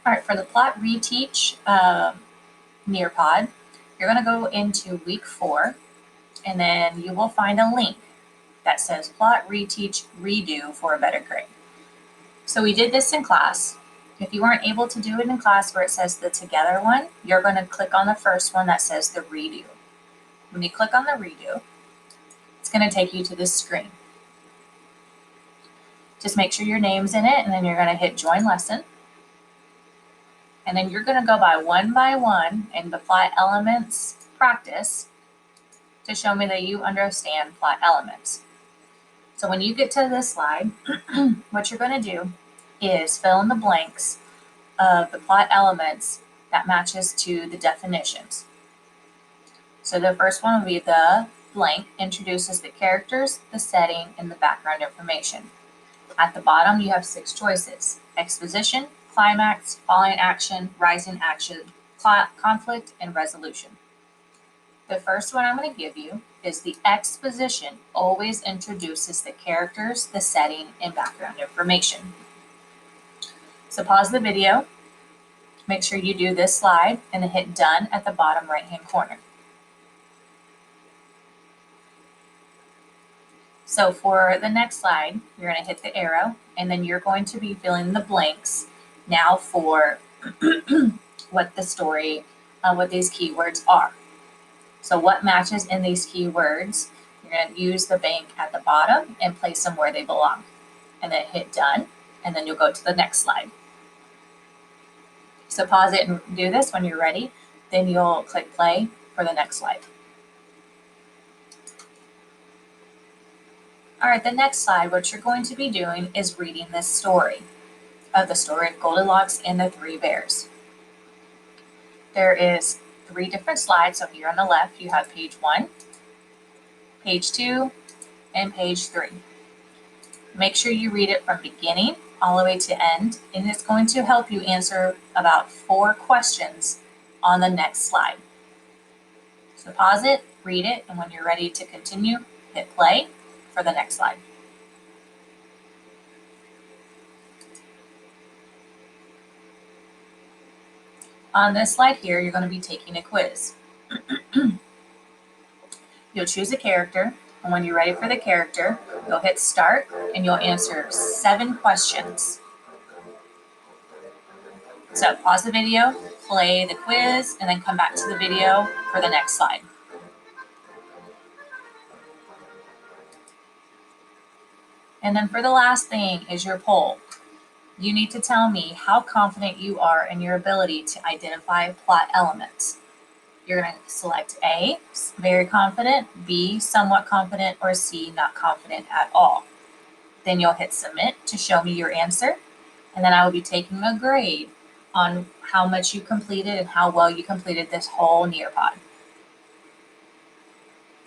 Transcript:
All right, for the plot reteach Nearpod, you're going to go into week 4, and then you will find a link that says plot reteach redo for a better grade. So we did this in class. If you weren't able to do it in class where it says the together one, you're going to click on the first one that says the redo. When you click on the redo, it's going to take you to this screen. Just make sure your name's in it, and then you're going to hit join lesson. And then you're going to go by one in the plot elements practice to show me that you understand plot elements. So when you get to this slide, what you're going to do is fill in the blanks of the plot elements that matches to the definitions. So the first one will be the blank introduces the characters, the setting, and the background information. At the bottom, you have 6 choices: exposition, climax, falling action, rising action, conflict, and resolution. The first one I'm going to give you is the exposition always introduces the characters, the setting, and background information. So pause the video, make sure you do this slide, and then hit done at the bottom right-hand corner. So for the next slide, you're going to hit the arrow, and then you're going to be filling the blanks now for what the story, what these keywords are. So what matches in these keywords, you're going to use the blank at the bottom and place them where they belong. And then hit done, and then you'll go to the next slide. So pause it and do this when you're ready. Then you'll click play for the next slide. All right, the next slide, what you're going to be doing is reading this story of Goldilocks and the 3 Bears. There is 3 different slides. So here on the left, you have page 1, page 2, and page 3. Make sure you read it from beginning all the way to end, and it's going to help you answer about 4 questions on the next slide. So pause it, read it, and when you're ready to continue, hit play for the next slide. On this slide here, you're going to be taking a quiz. You'll choose a character, and when you're ready for the character, you'll hit start, and you'll answer 7 questions. So pause the video, play the quiz, and then come back to the video for the next slide. And then for the last thing is your poll. You need to tell me how confident you are in your ability to identify plot elements. You're going to select A, very confident, B, somewhat confident, or C, not confident at all. Then you'll hit submit to show me your answer, and then I will be taking a grade on how much you completed and how well you completed this whole Nearpod.